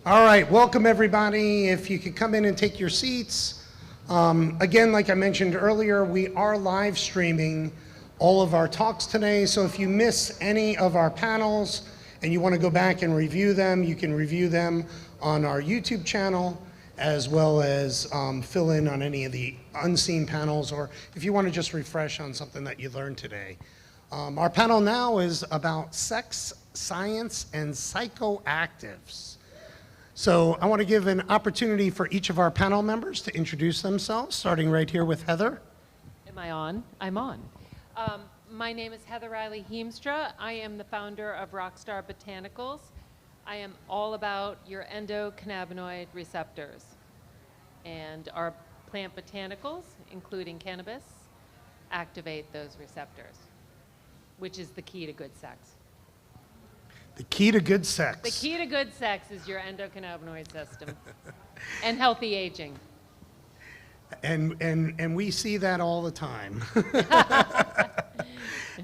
All right, welcome everybody. If you could come in and take your seats. Again, like I mentioned earlier, we are live streaming all of our talks today. So if you miss any of our panels and you want to go back and review them, you can review them on our YouTube channel, as well as fill in on any of the unseen panels, or if you want to just refresh on something that you learned today. Our panel now is about sex, science, and psychoactives. So I want to give an opportunity for each of our panel members to introduce themselves, starting right here with Heather. Am I on? I'm on. My name is Heather Reilly Hiemstra. I am the founder of Rockstar Botanicals. I am all about your endocannabinoid receptors. And our plant botanicals, including cannabis, activate those receptors, which is the key to good sex. The key to good sex. The key to good sex is your endocannabinoid system and healthy aging. And we see that all the time.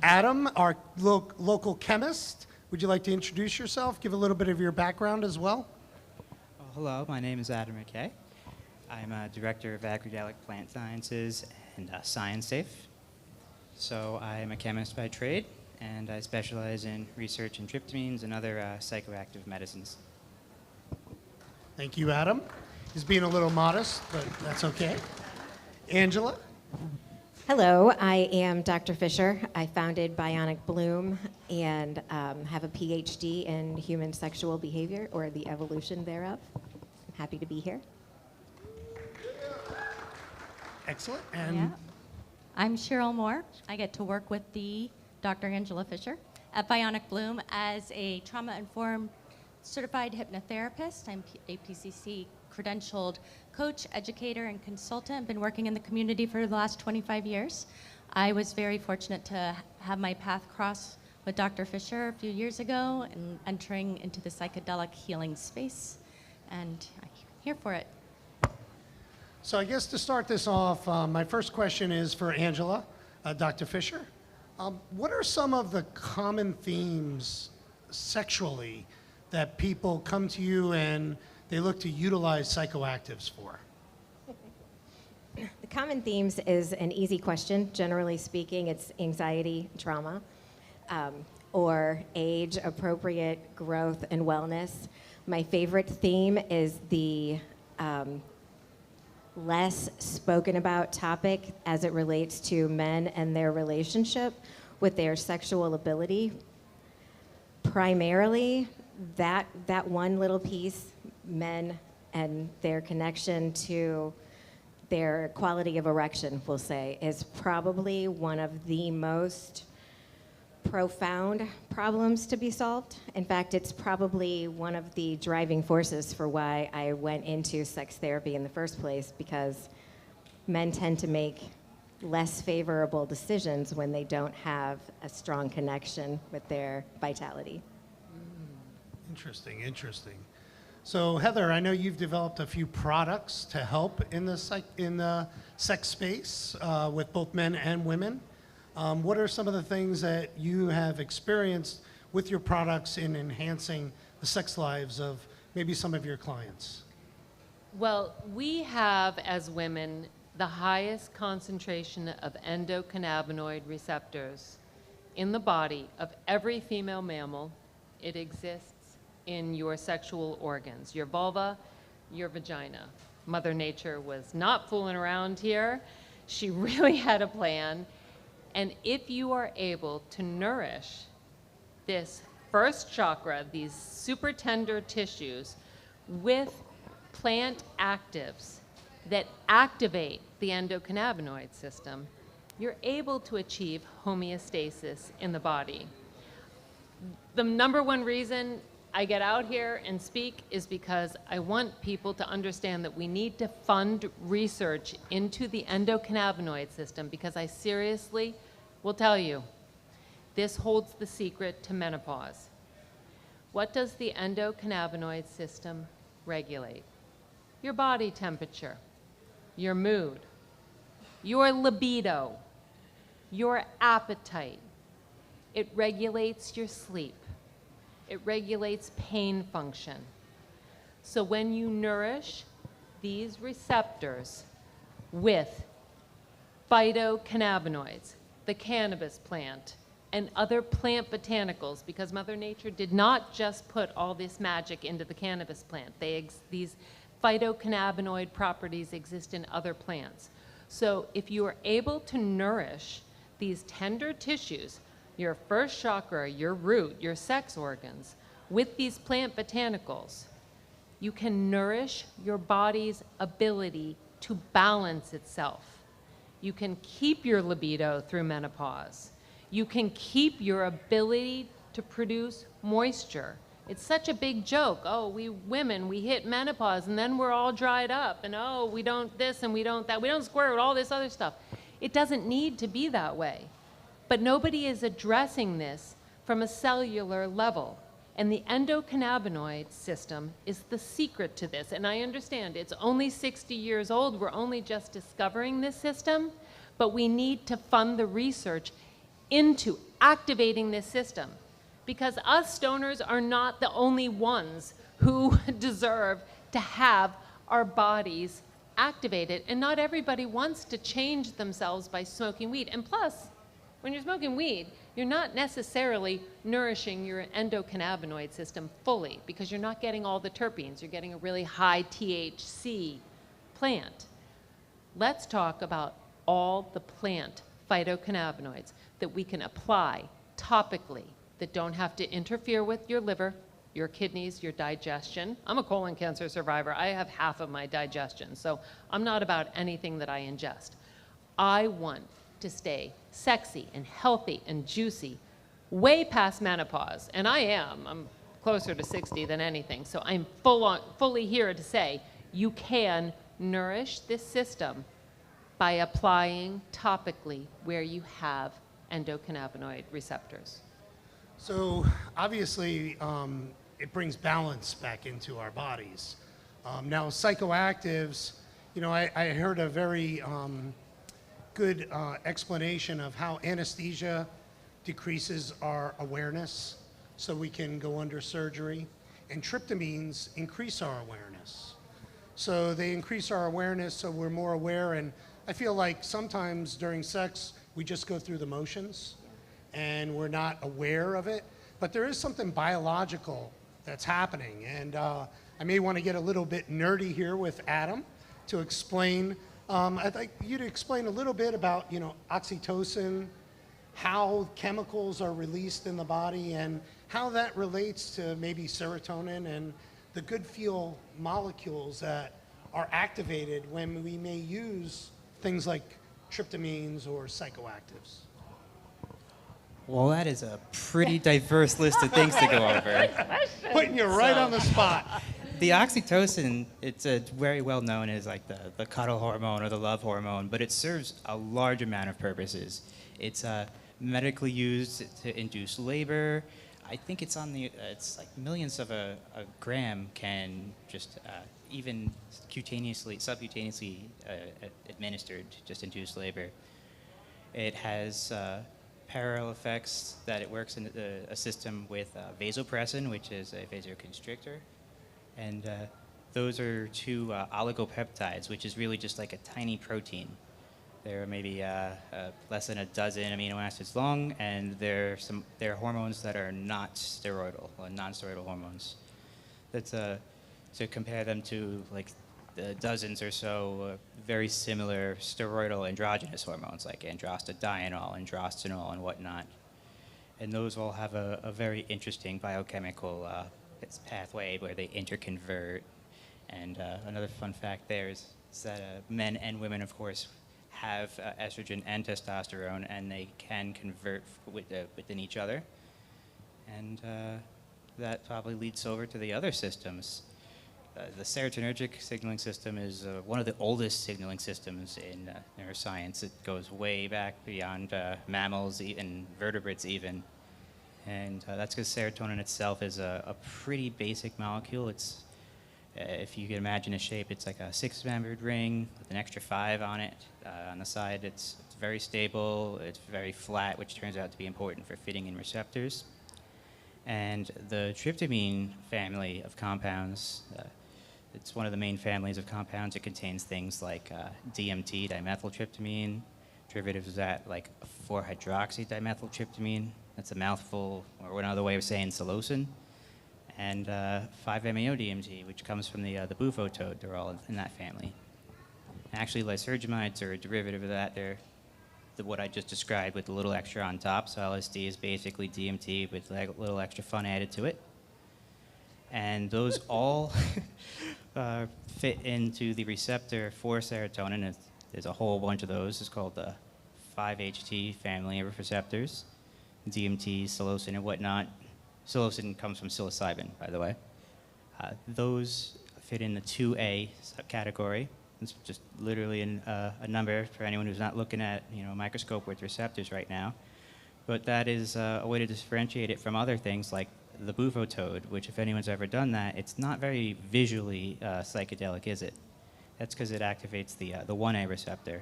Adam, our local chemist, would you like to introduce yourself? Give a little bit of your background as well. Hello, my name is Adam McKay. I'm a director of Cannadelic Plant Sciences and Science Safe. So I am a chemist by trade, and I specialize in research in tryptamines and other psychoactive medicines. Thank you, Adam. He's being a little modest, but that's okay. Angela? Hello, I am Dr. Fisher. I founded Bionic Bloom and have a PhD in human sexual behavior, or the evolution thereof. I'm happy to be here. Excellent. And Yeah. I'm Cheryl Moore. I get to work with the Dr. Angela Fisher at Bionic Bloom as a trauma-informed certified hypnotherapist. I'm a PCC credentialed coach, educator, and consultant. I've been working in the community for the last 25 years. I was very fortunate to have my path cross with Dr. Fisher a few years ago and entering into the psychedelic healing space, and I'm here for it. so I guess to start this off, my first question is for Angela, Dr. Fisher. What are some of the common themes sexually that people come to you and they look to utilize psychoactives for? The common themes is an easy question. Generally speaking, it's anxiety, trauma, or age-appropriate growth and wellness. My favorite theme is the less spoken about topic as it relates to men and their relationship with their sexual ability. Primarily, that one little piece, men and their connection to their quality of erection, we'll say, is probably one of the most profound problems to be solved. In fact, it's probably one of the driving forces for why I went into sex therapy in the first place, because men tend to make less favorable decisions when they don't have a strong connection with their vitality. Interesting, interesting. So Heather, I know you've developed a few products to help in the sex space with both men and women. What are some of the things that you have experienced with your products in enhancing the sex lives of maybe some of your clients? Well, we have, as women, the highest concentration of endocannabinoid receptors in the body of every female mammal. It exists in your sexual organs, your vulva, your vagina. Mother Nature was not fooling around here. She really had a plan. And if you are able to nourish this first chakra, these super tender tissues, with plant actives that activate the endocannabinoid system, you're able to achieve homeostasis in the body. The number one reason I get out here and speak is because I want people to understand that we need to fund research into the endocannabinoid system, because I seriously will tell you, this holds the secret to menopause. What does the endocannabinoid system regulate? Your body temperature, your mood, your libido, your appetite. It regulates your sleep. It regulates pain function. So when you nourish these receptors with phytocannabinoids, the cannabis plant, and other plant botanicals, because Mother Nature did not just put all this magic into the cannabis plant. These phytocannabinoid properties exist in other plants. So if you are able to nourish these tender tissues, your first chakra, your root, your sex organs, with these plant botanicals, you can nourish your body's ability to balance itself. You can keep your libido through menopause. You can keep your ability to produce moisture. It's such a big joke. Oh, we women, we hit menopause and then we're all dried up, and oh, we don't this and we don't that. We don't squirt, all this other stuff. It doesn't need to be that way. But nobody is addressing this from a cellular level. And the endocannabinoid system is the secret to this. And I understand it's only 60 years old. We're only just discovering this system. But we need to fund the research into activating this system. Because us stoners are not the only ones who deserve to have our bodies activated. And not everybody wants to change themselves by smoking weed. And plus, when you're smoking weed, you're not necessarily nourishing your endocannabinoid system fully because you're not getting all the terpenes. You're getting a really high THC plant. Let's talk about all the plant phytocannabinoids that we can apply topically that don't have to interfere with your liver, your kidneys, your digestion. I'm a colon cancer survivor. I have half of my digestion, so I'm not about anything that I ingest. I want to stay sexy and healthy and juicy way past menopause, and I am. I'm closer to 60 than anything, so I'm fully here to say you can nourish this system by applying topically where you have endocannabinoid receptors. So obviously, it brings balance back into our bodies. Now, psychoactives, you know, I heard a very good explanation of how anesthesia decreases our awareness so we can go under surgery, and tryptamines increase our awareness. So they increase our awareness so we're more aware, and I feel like sometimes during sex we just go through the motions and we're not aware of it, but there is something biological that's happening, and I may want to get a little bit nerdy here with Adam to explain. I'd like you to explain a little bit about, you know, oxytocin, how chemicals are released in the body, and how that relates to maybe serotonin and the good feel molecules that are activated when we may use things like tryptamines or psychoactives. Well, that is a pretty diverse list of things to go over. Putting you right on the spot. The oxytocin, it's very well known as like the cuddle hormone or the love hormone, but it serves a large amount of purposes. It's medically used to induce labor. I think it's it's like millions of a gram can just even subcutaneously administered just induce labor. It has parallel effects that it works in a system with vasopressin, which is a vasoconstrictor. And those are two oligopeptides, which is really just like a tiny protein. There are maybe less than a dozen amino acids long, and they're hormones that are not steroidal, or non-steroidal hormones. That's to compare them to like the dozens or so very similar steroidal androgynous hormones like androstadienol, androstenol, and whatnot. And those all have a very interesting biochemical pathway where they interconvert. And another fun fact there is that men and women, of course, have estrogen and testosterone, and they can convert within each other. And that probably leads over to the other systems. The serotonergic signaling system is one of the oldest signaling systems in neuroscience. It goes way back beyond mammals and vertebrates even. And that's because serotonin itself is a pretty basic molecule. It's, if you can imagine a shape, it's like a 6-membered ring with an extra 5 on it. On the side, it's very stable, it's very flat, which turns out to be important for fitting in receptors. And the tryptamine family of compounds It's one of the main families of compounds. It contains things like DMT, dimethyltryptamine, derivatives of that like 4-hydroxydimethyltryptamine. That's a mouthful, or another way of saying psilocin. And 5-MeO-DMT, which comes from the bufo toad. They're all in that family. Actually, lysergamides are a derivative of that. They're what I just described with the little extra on top. So LSD is basically DMT with a little extra fun added to it. And those all fit into the receptor for serotonin. There's a whole bunch of those. It's called the 5-HT family of receptors, DMT, psilocin, and whatnot. Psilocin comes from psilocybin, by the way. Those fit in the 2A subcategory. It's just literally a number for anyone who's not looking at a microscope with receptors right now. But that is a way to differentiate it from other things like the bufo toad, which if anyone's ever done that, it's not very visually psychedelic, is it? That's because it activates the 1A receptor.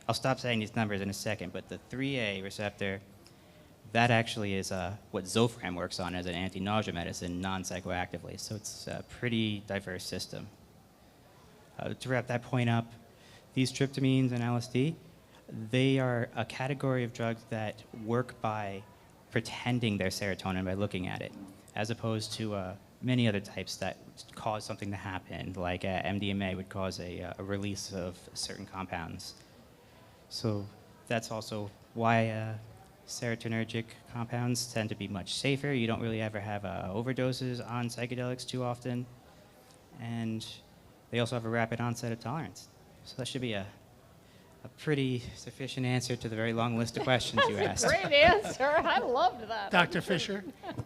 I'll stop saying these numbers in a second, but the 3A receptor, that actually is what Zofran works on as an anti-nausea medicine non-psychoactively. So it's a pretty diverse system. To wrap that point up, these tryptamines and LSD, they are a category of drugs that work by pretending they're serotonin by looking at it, as opposed to many other types that cause something to happen, like MDMA would cause a release of certain compounds. So that's also why serotonergic compounds tend to be much safer. You don't really ever have overdoses on psychedelics too often. And they also have a rapid onset of tolerance. So that should be a pretty sufficient answer to the very long list of questions you asked. Great answer. I loved that. Dr. Fisher?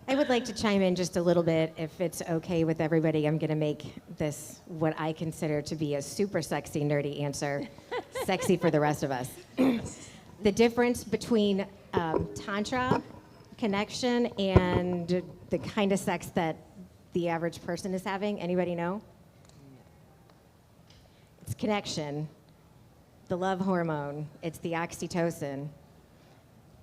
I would like to chime in just a little bit, if it's okay with everybody. I'm going to make this what I consider to be a super sexy, nerdy answer, sexy for the rest of us. The difference between Tantra, connection, and the kind of sex that the average person is having, anybody know? It's connection, the love hormone, it's the oxytocin.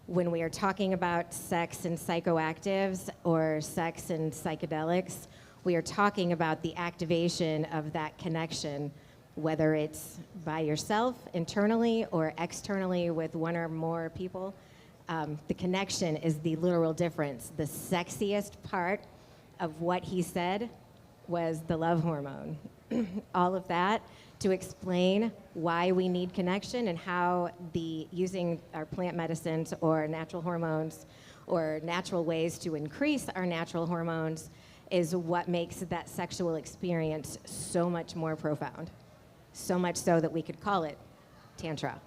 When we are talking about sex and psychoactives or sex and psychedelics, we are talking about the activation of that connection, whether it's by yourself internally or externally with one or more people. The connection is the literal difference. The sexiest part of what he said was the love hormone. All of that to explain why we need connection and how using our plant medicines or natural hormones or natural ways to increase our natural hormones is what makes that sexual experience so much more profound. So much so that we could call it Tantra.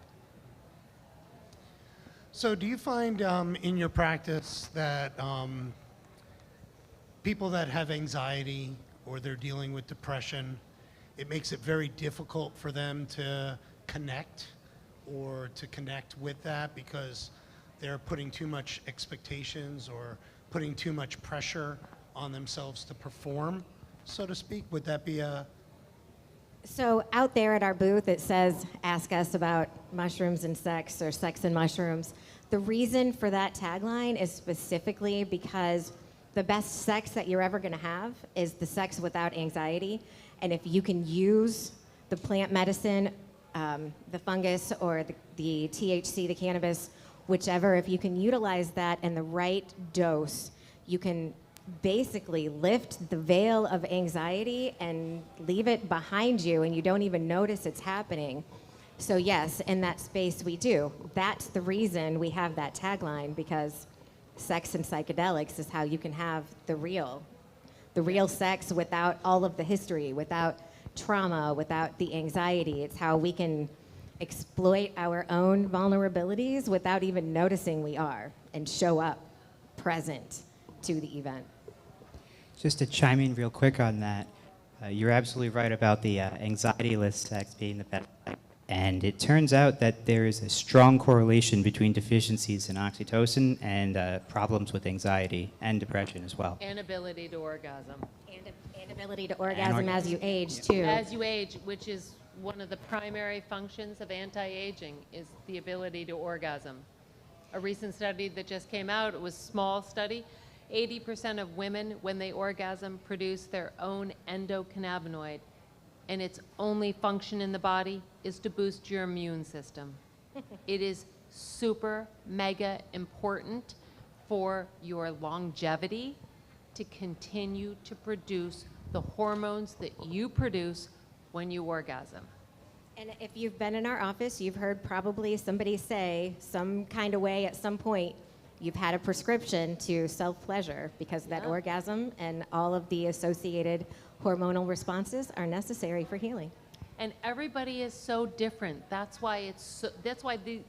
So do you find in your practice that people that have anxiety or they're dealing with depression, it makes it very difficult for them to connect with that because they're putting too much expectations or putting too much pressure on themselves to perform, so to speak? Would that be a... So out there at our booth, it says, ask us about mushrooms and sex or sex and mushrooms. The reason for that tagline is specifically because the best sex that you're ever gonna have is the sex without anxiety. And if you can use the plant medicine, the fungus or the THC, the cannabis, whichever, if you can utilize that in the right dose, you can basically lift the veil of anxiety and leave it behind you and you don't even notice it's happening. So yes, in that space we do. That's the reason we have that tagline, because sex and psychedelics is how you can have the real sex without all of the history, without trauma, without the anxiety. It's how we can exploit our own vulnerabilities without even noticing we are and show up present to the event. Just to chime in real quick on that, you're absolutely right about the anxiety-less sex being the best. And it turns out that there is a strong correlation between deficiencies in oxytocin and problems with anxiety and depression as well. And ability to orgasm. And ability to orgasm as you age, too. As you age, which is one of the primary functions of anti-aging, is the ability to orgasm. A recent study that just came out, it was a small study, 80% of women, when they orgasm, produce their own endocannabinoid, and its only function in the body is to boost your immune system. It is super mega important for your longevity to continue to produce the hormones that you produce when you orgasm. And if you've been in our office, you've heard probably somebody say some kind of way at some point, you've had a prescription to self-pleasure because of that Yeah. orgasm and all of the associated hormonal responses are necessary for healing. And everybody is so different. That's why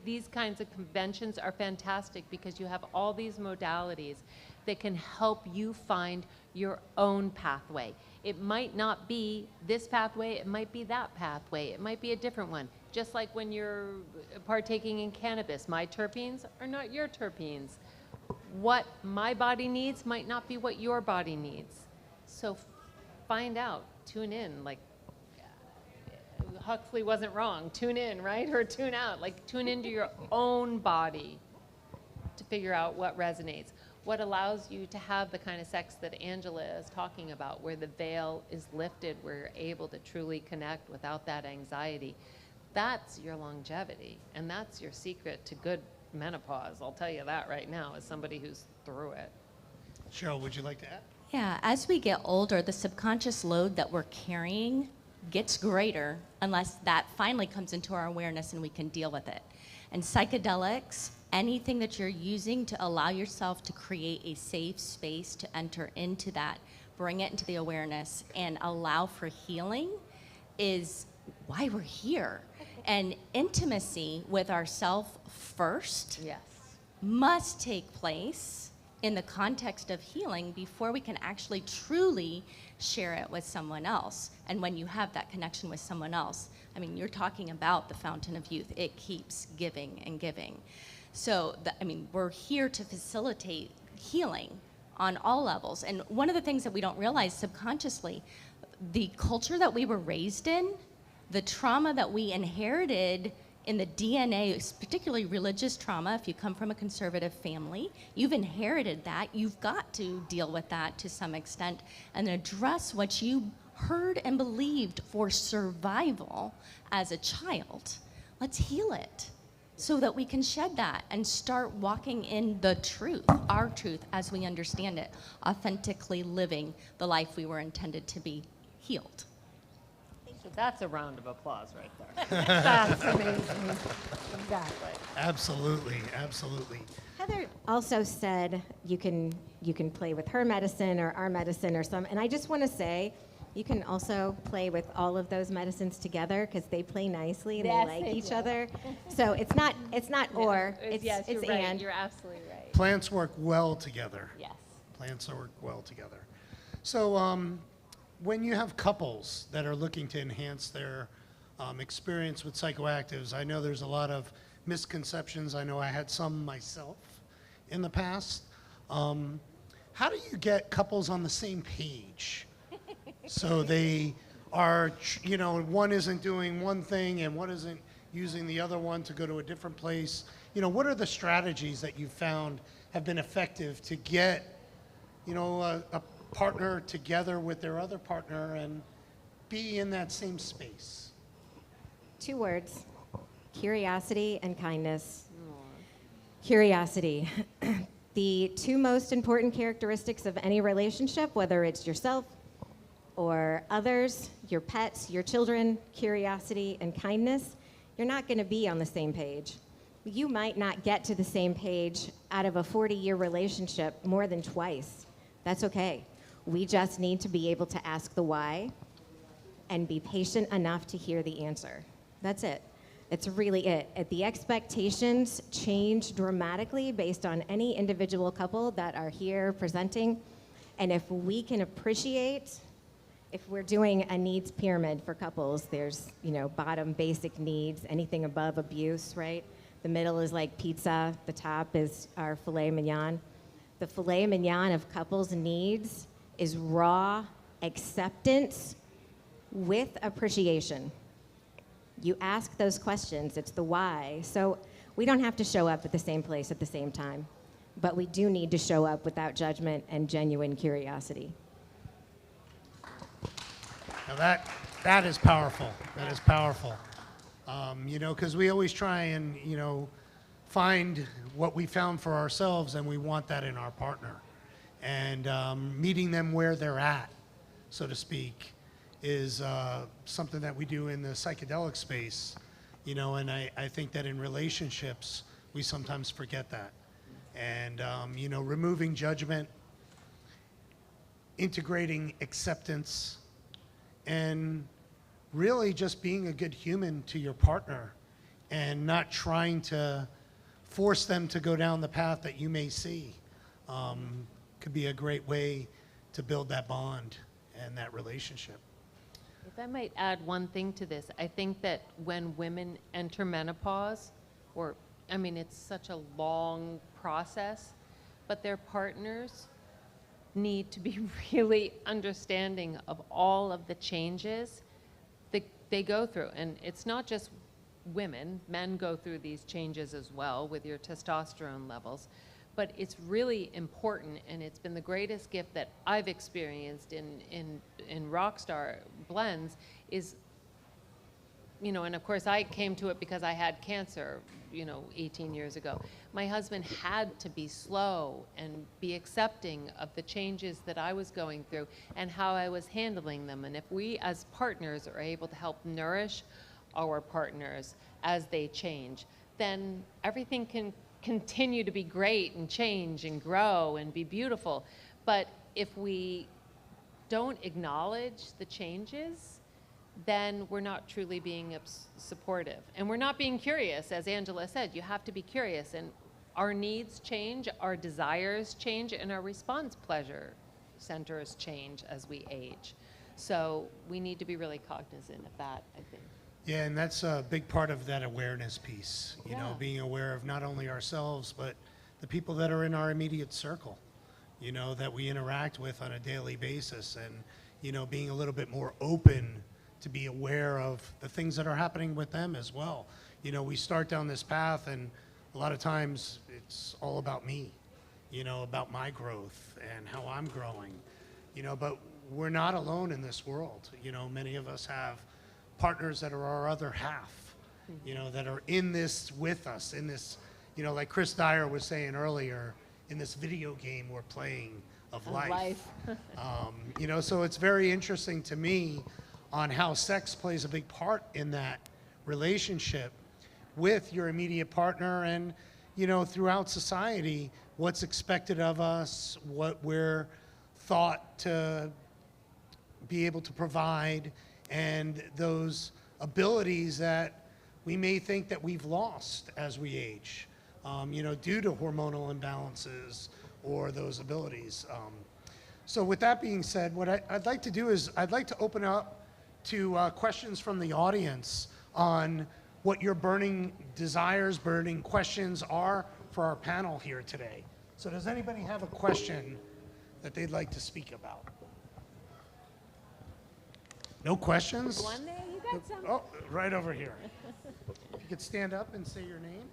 these kinds of conventions are fantastic, because you have all these modalities that can help you find your own pathway. It might not be this pathway, it might be that pathway, it might be a different one. Just like when you're partaking in cannabis, my terpenes are not your terpenes. What my body needs might not be what your body needs. So find out, tune in, like Huxley wasn't wrong, tune in, right? Or tune out, like tune into your own body to figure out what resonates. What allows you to have the kind of sex that Angela is talking about, where the veil is lifted, where you're able to truly connect without that anxiety. That's your longevity, and that's your secret to good menopause. I'll tell you that right now, as somebody who's through it. Cheryl, would you like to add? Yeah, as we get older, the subconscious load that we're carrying gets greater unless that finally comes into our awareness and we can deal with it. And psychedelics, anything that you're using to allow yourself to create a safe space to enter into that, bring it into the awareness and allow for healing, is why we're here. And intimacy with ourself first Yes. must take place in the context of healing before we can actually truly share it with someone else. And when you have that connection with someone else, I mean, you're talking about the fountain of youth. It keeps giving and giving. So, we're here to facilitate healing on all levels. And one of the things that we don't realize subconsciously, the culture that we were raised in, the trauma that we inherited in the DNA, particularly religious trauma, if you come from a conservative family, you've inherited that. You've got to deal with that to some extent and address what you heard and believed for survival as a child. Let's heal it so that we can shed that and start walking in the truth, our truth as we understand it, authentically living the life we were intended to be healed. So that's a round of applause right there. That's amazing. Exactly. Absolutely, absolutely. Heather also said you can play with her medicine or our medicine or some, and I just want to say you can also play with all of those medicines together because they play nicely and Yes, they like they each do. other. So it's not or, yes, it's you're right. and. You're absolutely right. Plants work well together. Yes. Plants work well together. So when you have couples that are looking to enhance their experience with psychoactives, I know there's a lot of misconceptions. I know I had some myself in the past. How do you get couples on the same page? So they are, one isn't doing one thing and one isn't using the other one to go to a different place. What are the strategies that you've found have been effective to get, a partner together with their other partner and be in that same space? 2 words: curiosity and kindness. Curiosity. The 2 most important characteristics of any relationship, whether it's yourself or others, your pets, your children, curiosity and kindness, you're not going to be on the same page. You might not get to the same page out of a 40-year relationship more than twice. That's okay. We just need to be able to ask the why and be patient enough to hear the answer. That's it. It's really it. The expectations change dramatically based on any individual couple that are here presenting. And if we can appreciate, if we're doing a needs pyramid for couples, there's, bottom basic needs, anything above abuse, right? The middle is like pizza. The top is our filet mignon. The filet mignon of couples' needs is raw acceptance with appreciation. You ask those questions, it's the why. So we don't have to show up at the same place at the same time. but we do need to show up without judgment and genuine curiosity. Now that is powerful. That is powerful. You know, because we always try and, you know, find what we found for ourselves, and we want that in our partner. And meeting them where they're at, so to speak, is something that we do in the psychedelic space. You know, and I think that in relationships, we sometimes forget that. And, you know, removing judgment, integrating acceptance, and really just being a good human to your partner and not trying to force them to go down the path that you may see could be a great way to build that bond and that relationship. If I might add one thing to this, I think that when women enter menopause, or, I mean, it's such a long process, but their partners need to be really understanding of all of the changes that they go through. And it's not just women, men go through these changes as well with your testosterone levels. But it's really important, and it's been the greatest gift that I've experienced in Rockstar blends is, you know, and of course I came to it because I had cancer, you know, 18 years ago. My husband had to be slow and be accepting of the changes that I was going through and how I was handling them. And if we as partners are able to help nourish our partners as they change, then everything can continue to be great and change and grow and be beautiful. But if we don't acknowledge the changes, then we're not truly being supportive. And we're not being curious. As Angela said, you have to be curious. And our needs change, our desires change, and our response pleasure centers change as we age. So we need to be really cognizant of that, I think. Yeah, and that's a big part of that awareness piece, you know, Yeah. being aware of not only ourselves, but the people that are in our immediate circle, you know, that we interact with on a daily basis, and, you know, being a little bit more open to be aware of the things that are happening with them as well. You know, we start down this path, and a lot of times it's all about me, you know, about my growth and how I'm growing, you know, but we're not alone in this world. You know, many of us have partners that are our other half, you know, that are in this with us, in this, you know, like Chris Dyer was saying earlier, in this video game we're playing of life. You know, so it's very interesting to me on how sex plays a big part in that relationship with your immediate partner, and, you know, throughout society, what's expected of us, what we're thought to be able to provide, and those abilities that we may think that we've lost as we age, you know, due to hormonal imbalances or those abilities. So with that being said, what I'd like to do is I'd like to open up to questions from the audience on what your burning desires, burning questions are for our panel here today. So does anybody have a question that they'd like to speak about? No questions? One there, you got some? Oh, right over here. If you could stand up and say your name.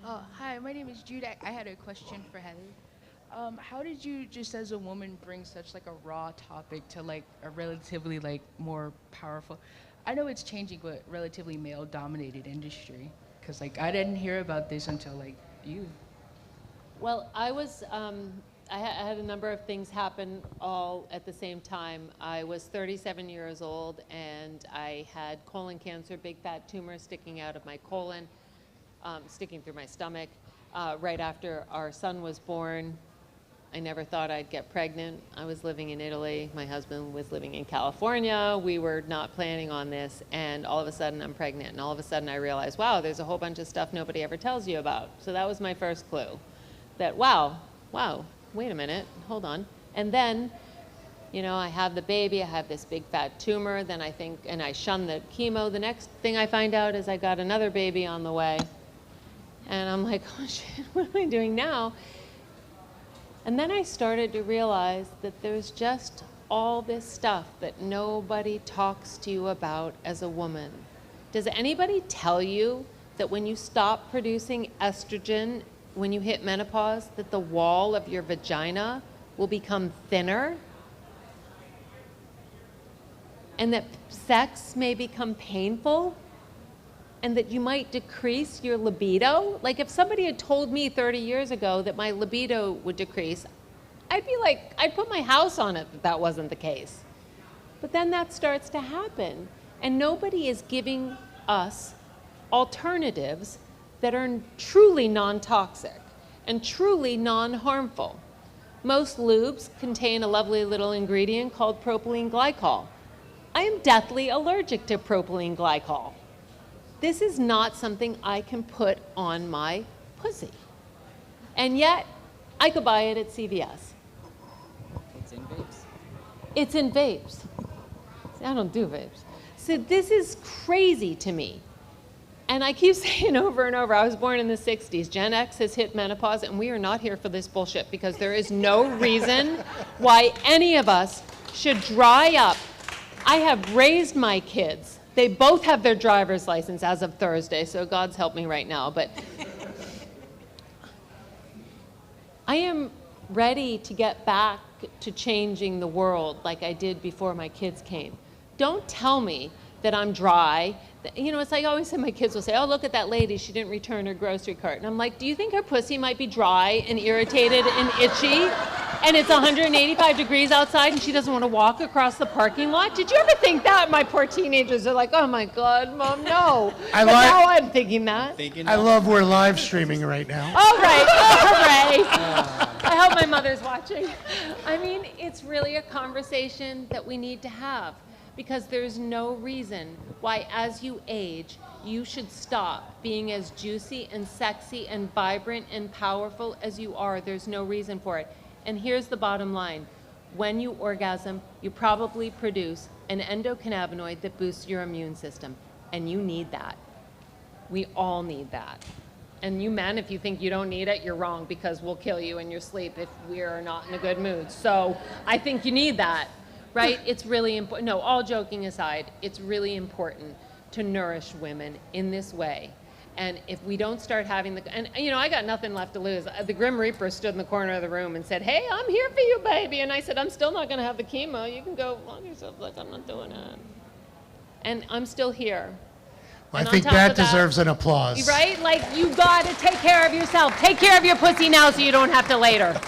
Hi, my name is Jude. I had a question for Heather. How did you, just as a woman, bring such like a raw topic to like a relatively like more powerful, I know it's changing, but relatively male-dominated industry? Because like I didn't hear about this until like you. Well, I had a number of things happen all at the same time. I was 37 years old, and I had colon cancer, big fat tumor sticking out of my colon, sticking through my stomach. Right after our son was born, I never thought I'd get pregnant. I was living in Italy. My husband was living in California. We were not planning on this, and all of a sudden I'm pregnant, and all of a sudden I realized, wow, there's a whole bunch of stuff nobody ever tells you about. So that was my first clue, that wow, wait a minute, hold on. And then, you know, I have the baby, I have this big fat tumor, then I think, and I shun the chemo. The next thing I find out is I got another baby on the way. And I'm like, oh shit, what am I doing now? And then I started to realize that there's just all this stuff that nobody talks to you about as a woman. Does anybody tell you that when you stop producing estrogen, when you hit menopause, that the wall of your vagina will become thinner? And that sex may become painful? And that you might decrease your libido? Like if somebody had told me 30 years ago that my libido would decrease, I'd be like, I'd put my house on it that that wasn't the case. But then that starts to happen. And nobody is giving us alternatives that are truly non-toxic and truly non-harmful. Most lubes contain a lovely little ingredient called propylene glycol. I am deathly allergic to propylene glycol. This is not something I can put on my pussy. And yet, I could buy it at CVS. It's in vapes. It's in vapes. See, I don't do vapes. So this is crazy to me. And I keep saying over and over, I was born in the 60s. Gen X has hit menopause, and we are not here for this bullshit because there is no reason why any of us should dry up. I have raised my kids. They both have their driver's license as of Thursday, so God's help me right now. But I am ready to get back to changing the world like I did before my kids came. Don't tell me that I'm dry. You know, it's like I always say, my kids will say, oh, look at that lady, she didn't return her grocery cart. And I'm like, do you think her pussy might be dry and irritated and itchy? And it's 185 degrees outside and she doesn't want to walk across the parking lot? Did you ever think that? My poor teenagers are like, oh my God, Mom, no. But now I'm thinking that. I love we're live streaming right now. All right, hooray. I hope my mother's watching. I mean, it's really a conversation that we need to have, because there's no reason why, as you age, you should stop being as juicy and sexy and vibrant and powerful as you are. There's no reason for it. And here's the bottom line. When you orgasm, you probably produce an endocannabinoid that boosts your immune system. And you need that. We all need that. And you men, if you think you don't need it, you're wrong, because we'll kill you in your sleep if we're not in a good mood. So I think you need that, right? It's really important. No, all joking aside, it's really important to nourish women in this way. And if we don't start having and you know, I got nothing left to lose. The Grim Reaper stood in the corner of the room and said, hey, I'm here for you, baby. And I said, I'm still not going to have the chemo. You can go log yourself, like I'm not doing it. And I'm still here. Well, And I on think top that of deserves an applause. Right? Like, you got to take care of yourself. Take care of your pussy now so you don't have to later.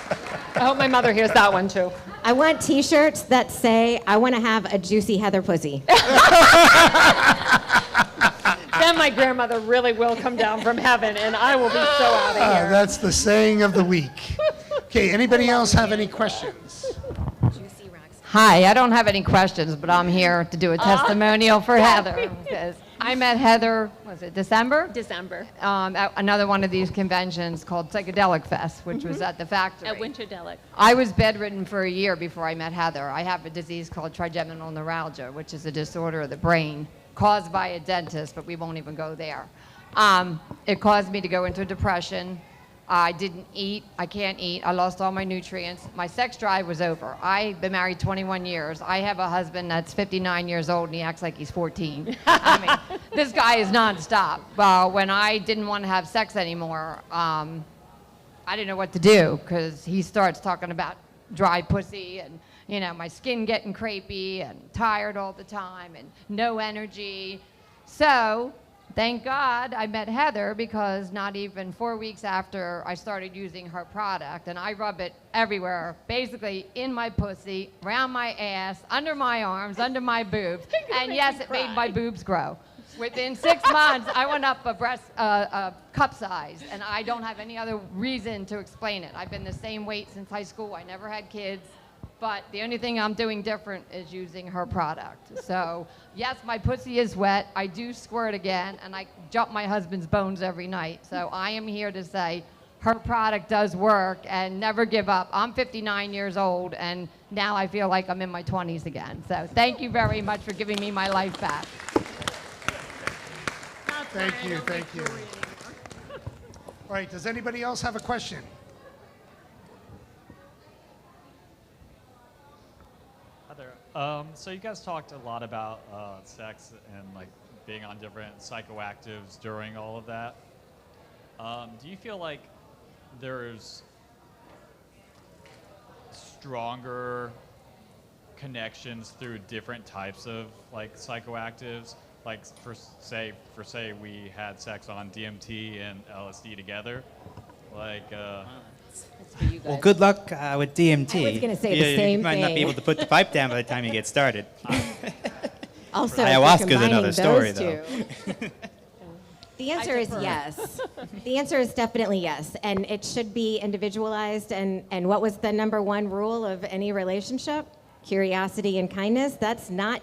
I hope my mother hears that one too. I want t-shirts that say, I want to have a juicy Heather pussy. Then my grandmother really will come down from heaven and I will be so out of here. That's the saying of the week. Okay, anybody else have any questions? Hi, I don't have any questions, but I'm here to do a testimonial for Heather. Because I met Heather, was it December? December. At another one of these conventions called Psychedelic Fest, which was at the factory. At Winterdelic. I was bedridden for a year before I met Heather. I have a disease called trigeminal neuralgia, which is a disorder of the brain caused by a dentist, but we won't even go there. It caused me to go into depression. I didn't eat. I can't eat. I lost all my nutrients. My sex drive was over. I've been married 21 years. I have a husband that's 59 years old, and he acts like he's 14. I mean, this guy is nonstop. When I didn't want to have sex anymore, I didn't know what to do, because he starts talking about dry pussy and, you know, my skin getting crepey and tired all the time and no energy. So thank God I met Heather, because not even 4 weeks after I started using her product, and I rub it everywhere, basically in my pussy, around my ass, under my arms, under my boobs, and yes, it made my boobs grow. Within 6 months, I went up a cup size, and I don't have any other reason to explain it. I've been the same weight since high school. I never had kids. But the only thing I'm doing different is using her product. So, yes, my pussy is wet. I do squirt again, and I jump my husband's bones every night. So I am here to say her product does work, and never give up. I'm 59 years old, and now I feel like I'm in my 20s again. So thank you very much for giving me my life back. Thank you, thank you. All right, does anybody else have a question? Hi there. So you guys talked a lot about sex and like being on different psychoactives during all of that. Do you feel like there's stronger connections through different types of like psychoactives? Like for say we had sex on DMT and LSD together, like. That's for you guys. Well, good luck with DMT. I was gonna say the same You might not be thing. able to put the pipe down by the time you get started. Also, if you're Ayahuasca's another combining story, those two- The answer is defer. yes. The answer is definitely yes, and it should be individualized. And what was the number one rule of any relationship? Curiosity and kindness. That's not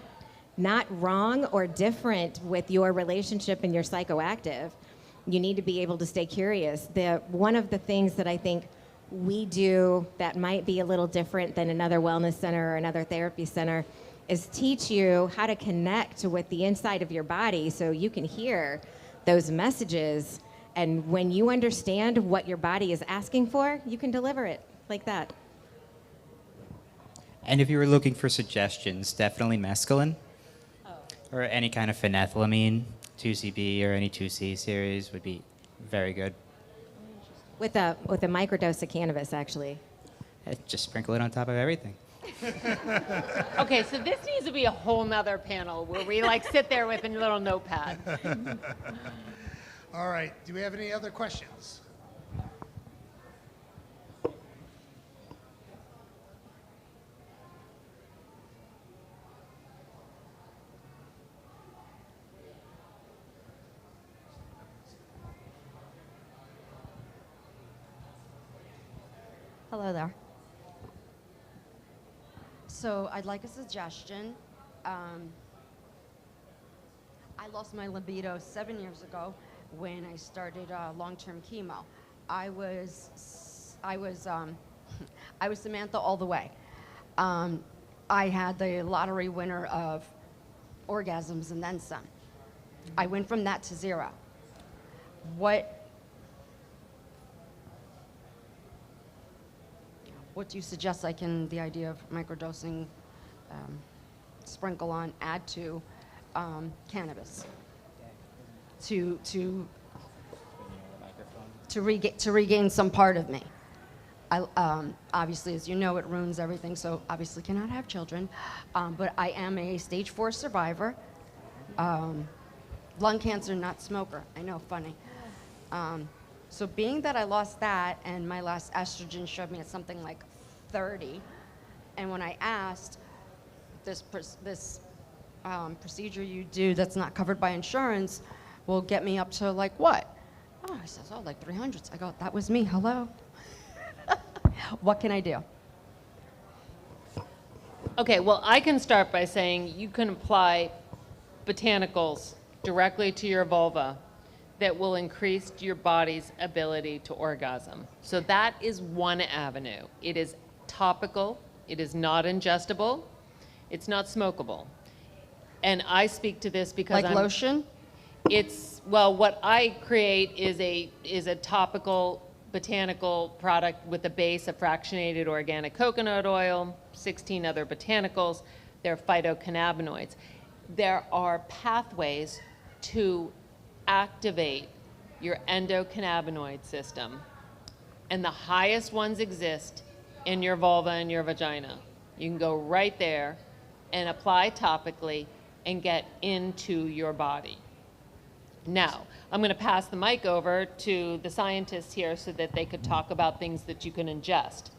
wrong or different with your relationship and your psychoactive. You need to be able to stay curious. One of the things that I think we do that might be a little different than another wellness center or another therapy center is teach you how to connect with the inside of your body so you can hear those messages. And when you understand what your body is asking for, you can deliver it like that. And if you were looking for suggestions, definitely mescaline or any kind of phenethylamine, 2CB or any 2C series would be very good. With a microdose of cannabis, actually. Just sprinkle it on top of everything. Okay, so this needs to be a whole nother panel where we like sit there with a little notepad. All right, do we have any other questions? Hello there. So I'd like a suggestion. I lost my libido 7 years ago when I started long-term chemo. I was Samantha all the way. I had the lottery winner of orgasms and then some. I went from that to zero. What do you suggest I can, the idea of microdosing, sprinkle on, add to cannabis to regain some part of me? Obviously, as you know, it ruins everything, so obviously cannot have children. But I am a stage 4 survivor. Lung cancer, not smoker. I know, funny. So being that I lost that and my last estrogen showed me at something like 30, and when I asked this procedure you do that's not covered by insurance will get me up to like what? Oh, I says, oh, like 300s. I go, that was me, hello. What can I do? Okay, well, I can start by saying you can apply botanicals directly to your vulva that will increase your body's ability to orgasm. So that is one avenue. It is topical, it is not ingestible, it's not smokable. And I speak to this because Like lotion? It's, well, what I create is a topical botanical product with a base of fractionated organic coconut oil, 16 other botanicals. They're phytocannabinoids. There are pathways to activate your endocannabinoid system, and the highest ones exist in your vulva and your vagina. You can go right there and apply topically and get into your body. Now, I'm going to pass the mic over to the scientists here so that they could talk about things that you can ingest,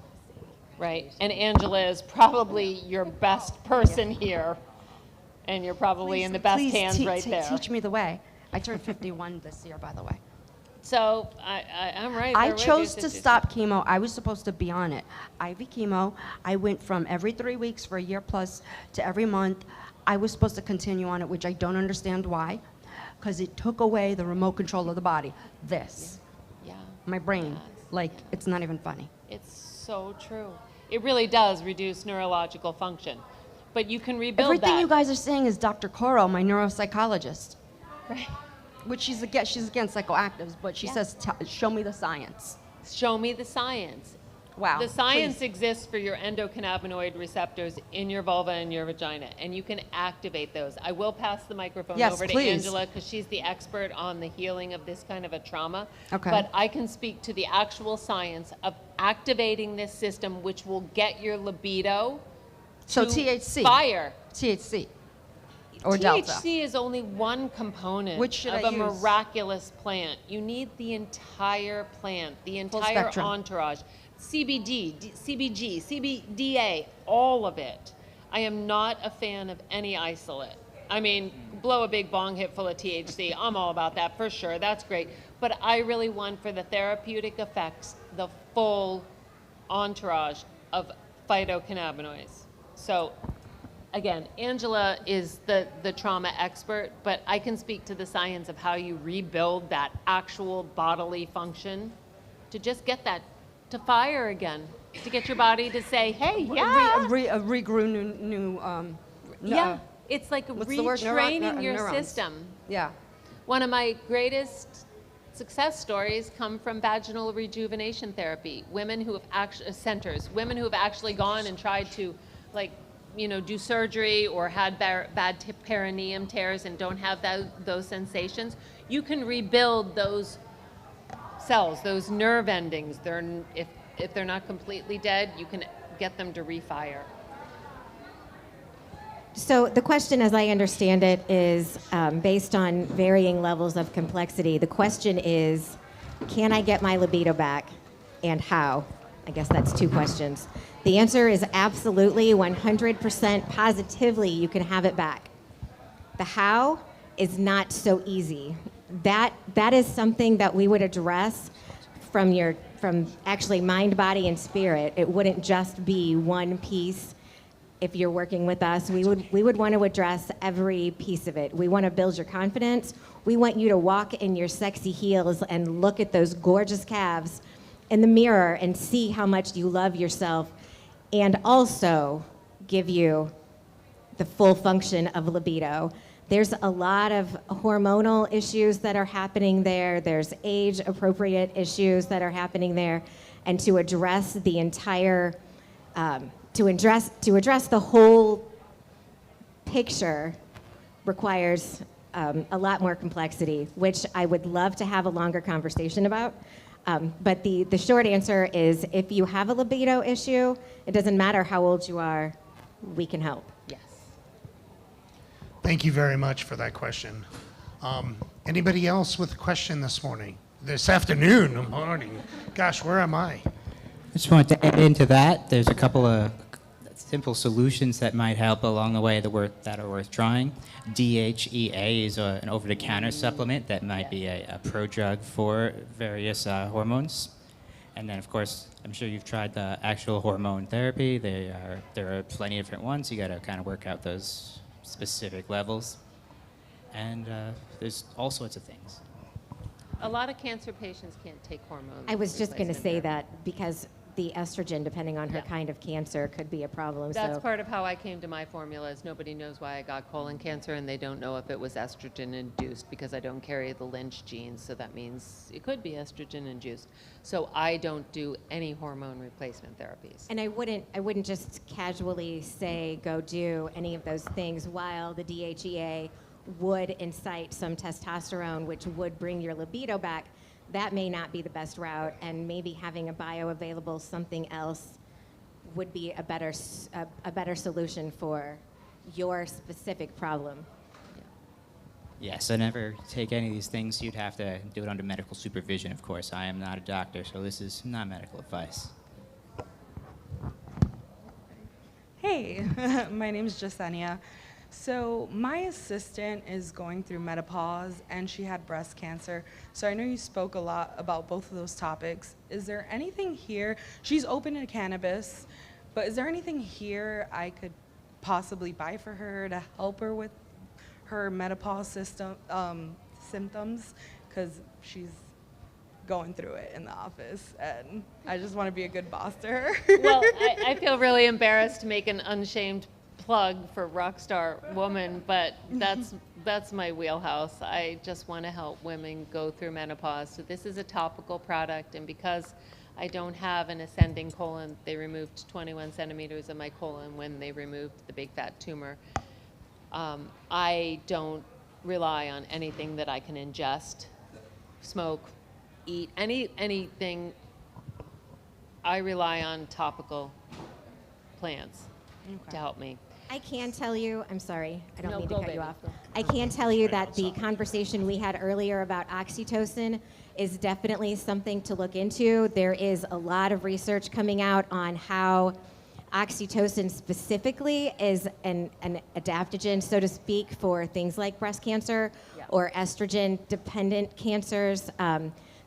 right? And Angela is probably your best person here, and you're probably in the best hands right there. Teach me the way. I turned 51 this year, by the way. So I'm right I there with you, chose to sister. stop chemo. I was supposed to be on it. IV chemo. I went from every 3 weeks for a year plus to every month. I was supposed to continue on it, which I don't understand why, because it took away the remote control of the body. This, Yeah. my brain, Yes, like it's not even funny. It's so true. It really does reduce neurological function, but you can rebuild Everything that. you guys are saying is Dr. Coro, my neuropsychologist, Right. which she's against psychoactives, but she says, show me the science. Show me the science. Wow. The science exists for your endocannabinoid receptors in your vulva and your vagina, and you can activate those. I will pass the microphone Yes, over to please. Angela because she's the expert on the healing of this kind of a trauma. Okay. But I can speak to the actual science of activating this system, which will get your libido So to THC. fire. THC. Or Delta. THC is only one component Which should of I a use? miraculous plant. You need the entire plant, the Full entire spectrum. entourage. CBD, CBG, CBDA, all of it. I am not a fan of any isolate. I mean, blow a big bong hit full of THC. I'm all about that for sure. That's great. But I really want for the therapeutic effects, the full entourage of phytocannabinoids. So again, Angela is the trauma expert, but I can speak to the science of how you rebuild that actual bodily function to just get that to fire again, to get your body to say, hey, yeah. Regrew Yeah, it's like what's the word? retraining your Neurons. system. Yeah. One of my greatest success stories come from vaginal rejuvenation therapy. Women who have actually, women who have actually gone and tried to, like, do surgery or had bad perineum tears and don't have those sensations. You can rebuild those cells, those nerve endings. If they're not completely dead, you can get them to refire. So the question, as I understand it, is based on varying levels of complexity. The question is, can I get my libido back, and how? I guess that's two questions. The answer is absolutely, 100% positively, you can have it back. The how is not so easy. That is something that we would address from actually mind, body, and spirit. It wouldn't just be one piece. If you're working with us, we would want to address every piece of it. We want to build your confidence. We want you to walk in your sexy heels and look at those gorgeous calves in the mirror and see how much you love yourself, and also give you the full function of libido. There's a lot of hormonal issues that are happening there. There's age-appropriate issues that are happening there. And to address the entire, to address the whole picture requires a lot more complexity, which I would love to have a longer conversation about. But the short answer is, if you have a libido issue, it doesn't matter how old you are, we can help. Yes. Thank you very much for that question. Anybody else with a question this afternoon? Gosh, where am I? I just wanted to add into that. There's a couple of simple solutions that might help along the way that are worth trying. DHEA is an over-the-counter supplement that might be a pro-drug for various hormones. And then, of course, I'm sure you've tried the actual hormone therapy. There are plenty of different ones. You got to kind of work out those specific levels. And there's all sorts of things. A lot of cancer patients can't take hormones. I was just going to replacement say therapy. that because the estrogen, depending on her Yeah. kind of cancer, could be a problem. That's So part of how I came to my formula, is nobody knows why I got colon cancer, and they don't know if it was estrogen-induced because I don't carry the Lynch genes, so that means it could be estrogen-induced. So I don't do any hormone replacement therapies. And I wouldn't just casually say go do any of those things, while the DHEA would incite some testosterone, which would bring your libido back. That may not be the best route, and maybe having a bioavailable something else would be a better solution for your specific problem. Yeah, so never take any of these things. You'd have to do it under medical supervision, of course. I am not a doctor, so this is not medical advice. Hey, my name is Jasenia. So my assistant is going through menopause and she had breast cancer. So I know you spoke a lot about both of those topics. Is there anything here? She's open to cannabis, but is there anything here I could possibly buy for her to help her with her menopause symptoms? Because she's going through it in the office, and I just want to be a good boss to her. Well, I feel really embarrassed to make an unshamed plug for Rockstar Woman, but that's my wheelhouse. I just want to help women go through menopause. So this is a topical product, and because I don't have an ascending colon. They removed 21 centimeters of my colon when they removed the big fat tumor. I don't rely on anything that I can ingest, smoke, eat, anything. I rely on topical plants to help me. I can tell you, I'm sorry, I don't No, mean to go, cut you baby. off. Go. I can tell you that the conversation we had earlier about oxytocin is definitely something to look into. There is a lot of research coming out on how oxytocin specifically is an adaptogen, so to speak, for things like breast cancer or estrogen-dependent cancers.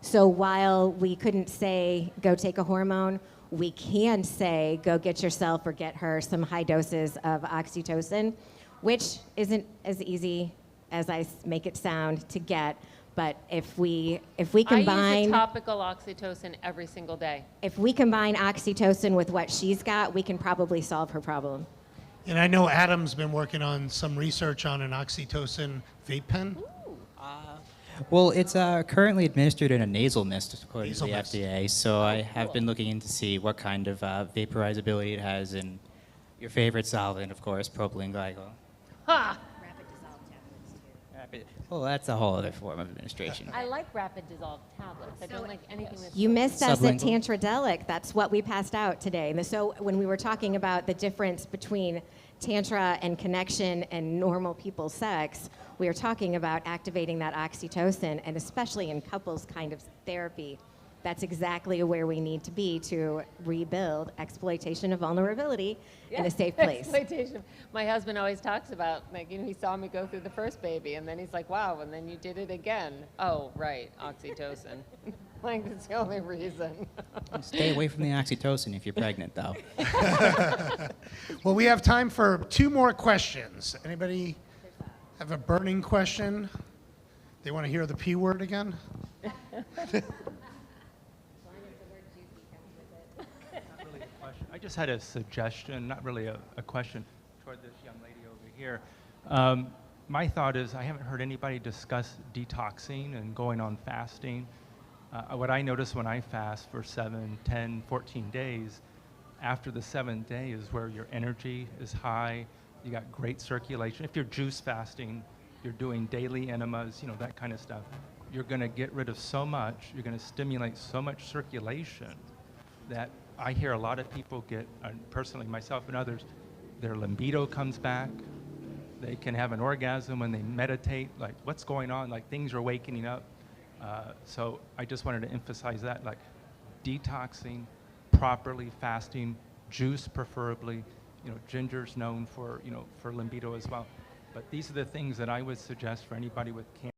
So while we couldn't say, go take a hormone, we can say, go get yourself or get her some high doses of oxytocin, which isn't as easy as I make it sound to get. But if we I use combine a topical oxytocin every single day. if we combine oxytocin with what she's got, we can probably solve her problem. And I know Adam's been working on some research on an oxytocin vape pen. Well, it's currently administered in a nasal mist, according Nasal to the mist. FDA. So I have been looking in to see what kind of vaporizability it has in your favorite solvent, of course, propylene glycol. Ha! Well, that's a whole other form of administration. I like rapid dissolved tablets. I don't like anything that's You missed us at Sublingual. Tantradelic. That's what we passed out today. And so when we were talking about the difference between Tantra and connection and normal people's sex, we were talking about activating that oxytocin, and especially in couples kind of therapy. That's exactly where we need to be to rebuild exploitation of vulnerability in a safe place. Exploitation. My husband always talks about, like, he saw me go through the first baby, and then he's like, wow, and then you did it again. Oh, right, oxytocin. Like, that's the only reason. Stay away from the oxytocin if you're pregnant, though. Well, we have time for 2 more questions. Anybody have a burning question? They want to hear the P word again? I just had a suggestion, not really a question, toward this young lady over here. My thought is I haven't heard anybody discuss detoxing and going on fasting. What I notice when I fast for 7, 10, 14 days, after the 7th day is where your energy is high, you got great circulation. If you're juice fasting, you're doing daily enemas, you know, that kind of stuff, you're going to get rid of so much, you're going to stimulate so much circulation that I hear a lot of people get, personally myself and others, their libido comes back. They can have an orgasm when they meditate, like what's going on, like things are wakening up. So I just wanted to emphasize that, like detoxing, properly fasting, juice preferably, you know, ginger's known for, you know, for libido as well. But these are the things that I would suggest for anybody with cancer.